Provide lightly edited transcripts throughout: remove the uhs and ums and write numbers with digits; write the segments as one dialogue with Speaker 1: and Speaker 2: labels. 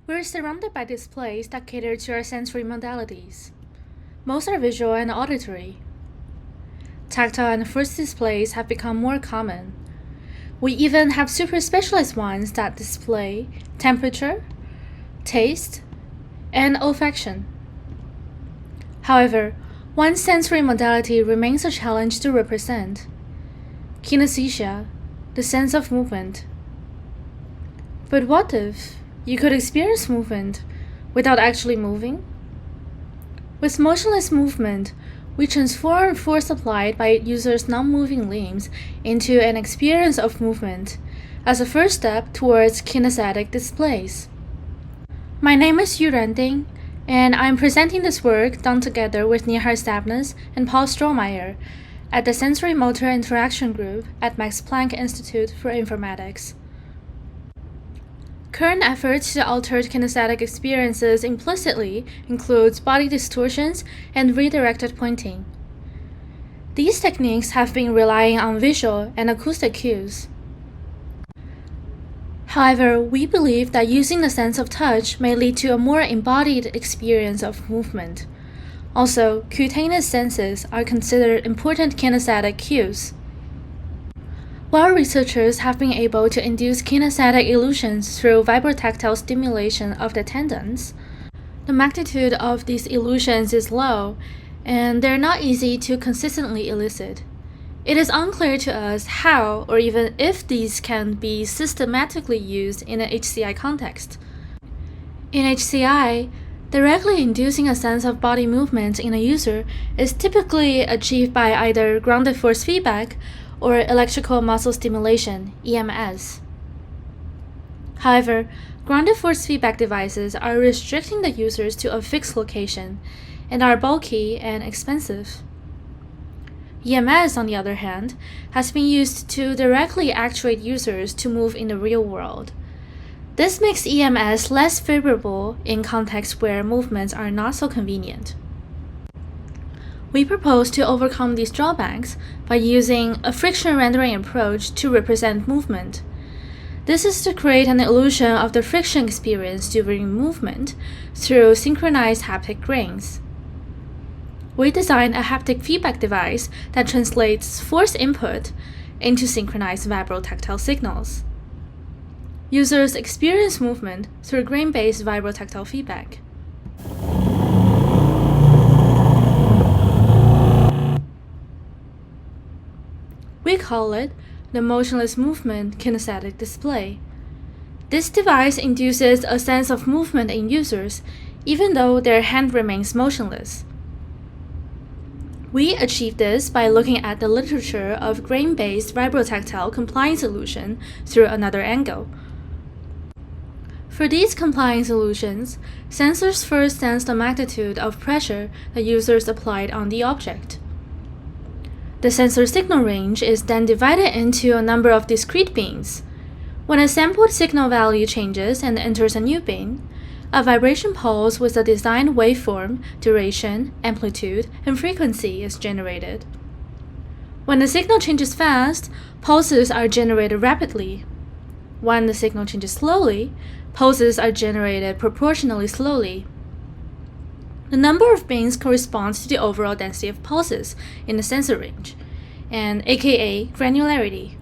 Speaker 1: We're surrounded by displays that cater to our sensory modalities. Most are visual and auditory. Tactile and force displays have become more common. We even have super specialized ones that display temperature, taste, and olfaction. However, one sensory modality remains a challenge to represent: kinesthesia, the sense of movement. But what if you could experience movement without actually moving? With motionless movement, we transform force applied by users' non-moving limbs into an experience of movement as a first step towards kinesthetic displays. My name is Yuran, and I'm presenting this work done together with Nihar Sabnis and Paul Strohmeier at the Sensory Motor Interaction Group at Max Planck Institute for Informatics. Current efforts to alter kinesthetic experiences implicitly include body distortions and redirected pointing. These techniques have been relying on visual and acoustic cues. However, we believe that using the sense of touch may lead to a more embodied experience of movement. Also, cutaneous senses are considered important kinesthetic cues. While researchers have been able to induce kinesthetic illusions through vibrotactile stimulation of the tendons, the magnitude of these illusions is low, and they're not easy to consistently elicit. It is unclear to us how or even if these can be systematically used in an HCI context. In HCI, directly inducing a sense of body movement in a user is typically achieved by either grounded force feedback or electrical muscle stimulation, EMS. However, grounded force feedback devices are restricting the users to a fixed location and are bulky and expensive. EMS, on the other hand, has been used to directly actuate users to move in the real world. This makes EMS less favorable in contexts where movements are not so convenient. We propose to overcome these drawbacks by using a friction rendering approach to represent movement. This is to create an illusion of the friction experience during movement through synchronized haptic grains. We designed a haptic feedback device that translates force input into synchronized vibrotactile signals. Users experience movement through grain-based vibrotactile feedback. We call it the Motionless Movement Kinesthetic Display. This device induces a sense of movement in users, even though their hand remains motionless. We achieve this by looking at the literature of grain-based vibrotactile compliance solution through another angle. For these compliance solutions, sensors first sense the magnitude of pressure the users applied on the object. The sensor signal range is then divided into a number of discrete beans. When a sampled signal value changes and enters a new bean, a vibration pulse with a designed waveform, duration, amplitude, and frequency is generated. When the signal changes fast, pulses are generated rapidly. When the signal changes slowly, pulses are generated proportionally slowly. The number of beans corresponds to the overall density of pulses in the sensor range, and aka granularity.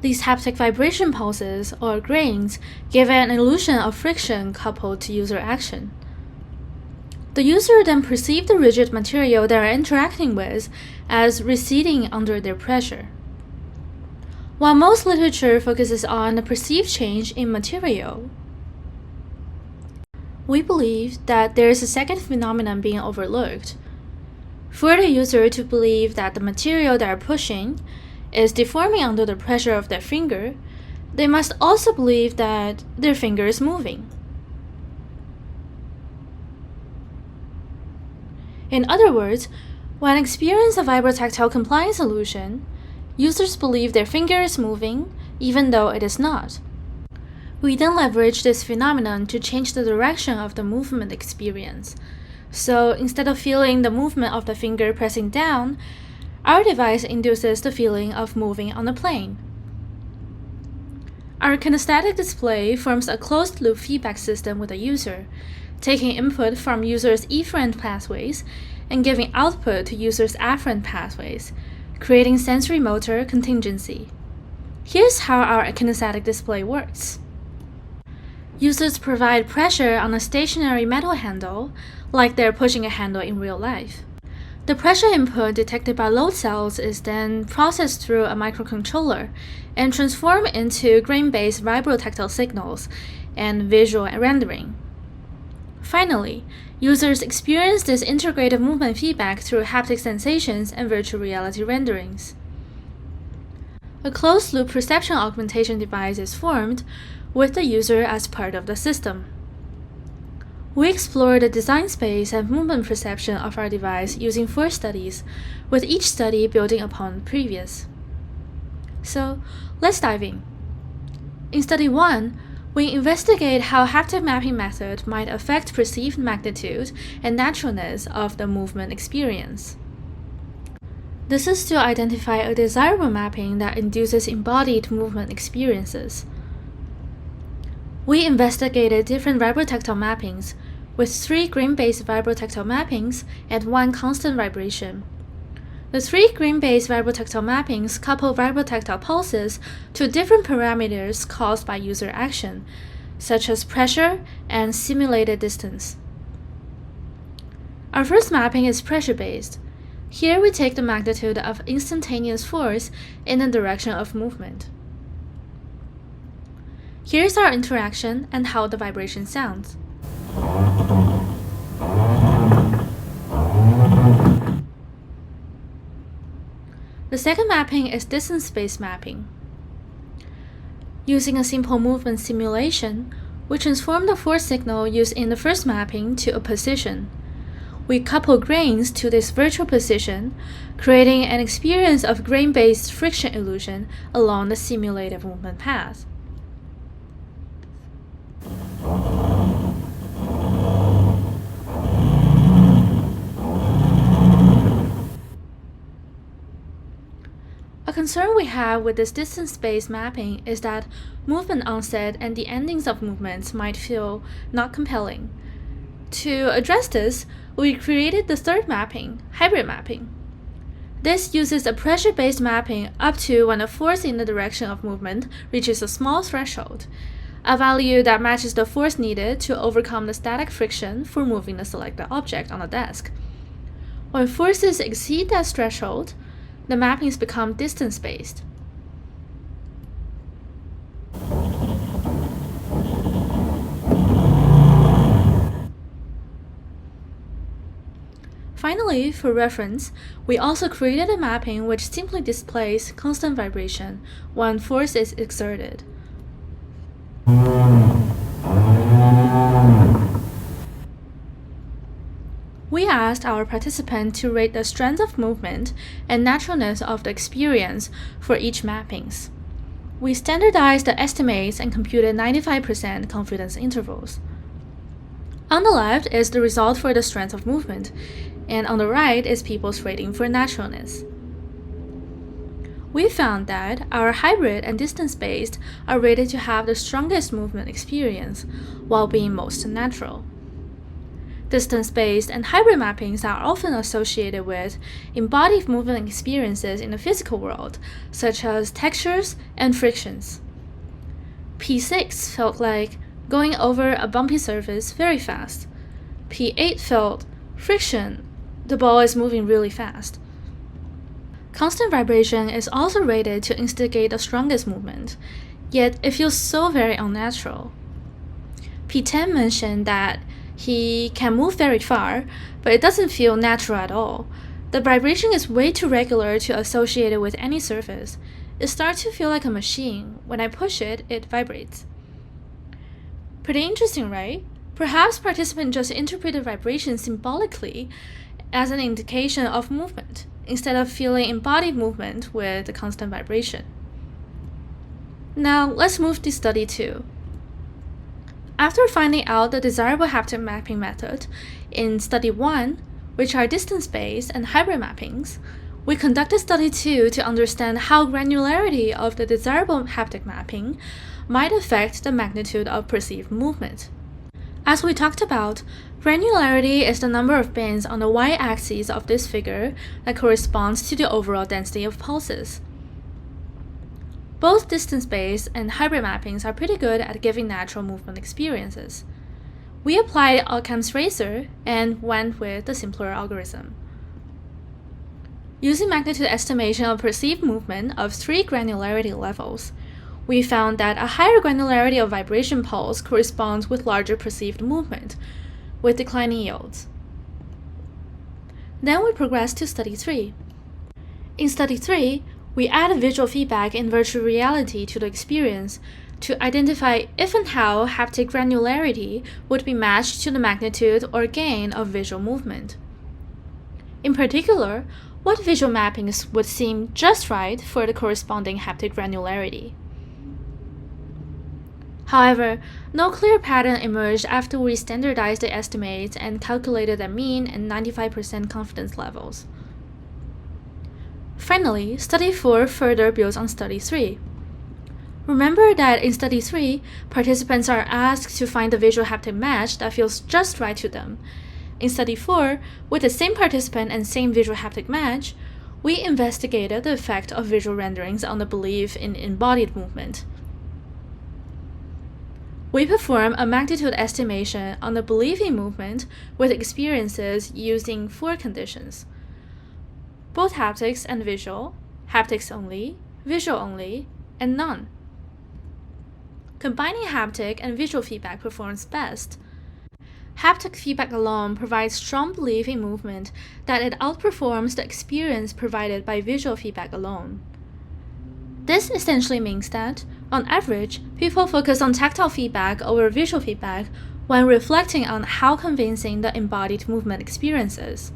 Speaker 1: These haptic vibration pulses, or grains, give an illusion of friction coupled to user action. The user then perceives the rigid material they are interacting with as receding under their pressure. While most literature focuses on the perceived change in material, we believe that there is a second phenomenon being overlooked. For the user to believe that the material they are pushing is deforming under the pressure of their finger, they must also believe that their finger is moving. In other words, when experience a vibrotactile compliance solution, users believe their finger is moving even though it is not. We then leverage this phenomenon to change the direction of the movement experience. So instead of feeling the movement of the finger pressing down, our device induces the feeling of moving on the plane. Our kinesthetic display forms a closed-loop feedback system with the user, taking input from users' efferent pathways and giving output to users' afferent pathways, creating sensory-motor contingency. Here's how our kinesthetic display works. Users provide pressure on a stationary metal handle, like they're pushing a handle in real life. The pressure input detected by load cells is then processed through a microcontroller and transformed into grain-based vibrotactile signals and visual rendering. Finally, users experience this integrated movement feedback through haptic sensations and virtual reality renderings. A closed-loop perception augmentation device is formed with the user as part of the system. We explore the design space and movement perception of our device using 4 studies, with each study building upon the previous. So, let's dive in. In Study 1, we investigate how haptic mapping method might affect perceived magnitude and naturalness of the movement experience. This is to identify a desirable mapping that induces embodied movement experiences. We investigated different vibrotactile mappings, with 3 grain-based vibrotactile mappings and 1 constant vibration. The 3 grain-based vibrotactile mappings couple vibrotactile pulses to different parameters caused by user action, such as pressure and simulated distance. Our first mapping is pressure-based. Here we take the magnitude of instantaneous force in the direction of movement. Here's our interaction and how the vibration sounds. The second mapping is distance-based mapping. Using a simple movement simulation, we transform the force signal used in the first mapping to a position. We couple grains to this virtual position, creating an experience of grain-based friction illusion along the simulated movement path. A concern we have with this distance-based mapping is that movement onset and the endings of movements might feel not compelling. To address this, we created the third mapping, hybrid mapping. This uses a pressure-based mapping up to when the force in the direction of movement reaches a small threshold, a value that matches the force needed to overcome the static friction for moving the selected object on the desk. When forces exceed that threshold, the mappings become distance-based. Finally, for reference, we also created a mapping which simply displays constant vibration when force is exerted. We asked our participants to rate the strength of movement and naturalness of the experience for each mappings. We standardized the estimates and computed 95% confidence intervals. On the left is the result for the strength of movement, and on the right is people's rating for naturalness. We found that our hybrid and distance-based are rated to have the strongest movement experience, while being most natural. Distance-based and hybrid mappings are often associated with embodied movement experiences in the physical world, such as textures and frictions. P6 felt like going over a bumpy surface very fast. P8 felt friction, the ball is moving really fast. Constant vibration is also rated to instigate the strongest movement, yet it feels so very unnatural. P10 mentioned that he can move very far, but it doesn't feel natural at all. The vibration is way too regular to associate it with any surface. It starts to feel like a machine. When I push it, it vibrates. Pretty interesting, right? Perhaps participants just interpreted vibration symbolically as an indication of movement, instead of feeling embodied movement with the constant vibration. Now, let's move to study 2. After finding out the desirable haptic mapping method in Study 1, which are distance-based and hybrid mappings, We conducted study 2 to understand how granularity of the desirable haptic mapping might affect the magnitude of perceived movement. As we talked about, granularity is the number of bands on the y-axis of this figure that corresponds to the overall density of pulses. Both distance-based and hybrid mappings are pretty good at giving natural movement experiences. We applied Occam's razor and went with the simpler algorithm. Using magnitude estimation of perceived movement of 3 granularity levels, we found that a higher granularity of vibration pulse corresponds with larger perceived movement, with declining yields. Then we progressed to study 3. In study 3, we added visual feedback in virtual reality to the experience to identify if and how haptic granularity would be matched to the magnitude or gain of visual movement. In particular, what visual mappings would seem just right for the corresponding haptic granularity. However, no clear pattern emerged after we standardized the estimates and calculated the mean and 95% confidence levels. Finally, Study 4 further builds on Study 3. Remember that in Study 3, participants are asked to find the visual haptic match that feels just right to them. In Study 4, with the same participant and same visual haptic match, we investigated the effect of visual renderings on the belief in embodied movement. We perform a magnitude estimation on the belief in movement with experiences using 4 conditions: both haptics and visual, haptics only, visual only, and none. Combining haptic and visual feedback performs best. Haptic feedback alone provides strong belief in movement that it outperforms the experience provided by visual feedback alone. This essentially means that, on average, people focus on tactile feedback over visual feedback when reflecting on how convincing the embodied movement experience is.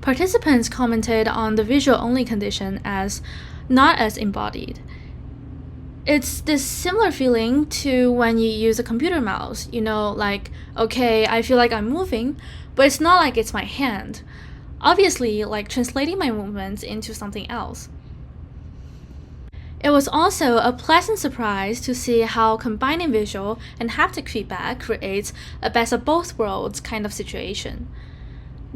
Speaker 1: Participants commented on the visual-only condition as not as embodied. It's this similar feeling to when you use a computer mouse, like, okay, I feel like I'm moving, but it's not like it's my hand. Obviously, like translating my movements into something else. It was also a pleasant surprise to see how combining visual and haptic feedback creates a best of both worlds kind of situation.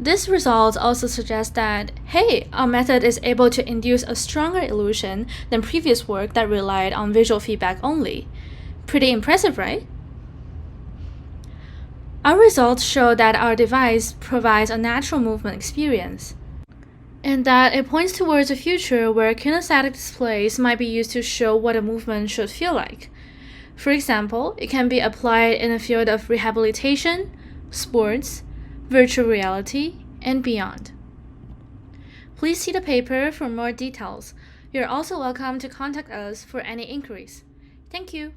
Speaker 1: This result also suggests that, hey, our method is able to induce a stronger illusion than previous work that relied on visual feedback only. Pretty impressive, right? Our results show that our device provides a natural movement experience, and that it points towards a future where kinesthetic displays might be used to show what a movement should feel like. For example, it can be applied in the field of rehabilitation, sports, virtual reality, and beyond. Please see the paper for more details. You're also welcome to contact us for any inquiries. Thank you.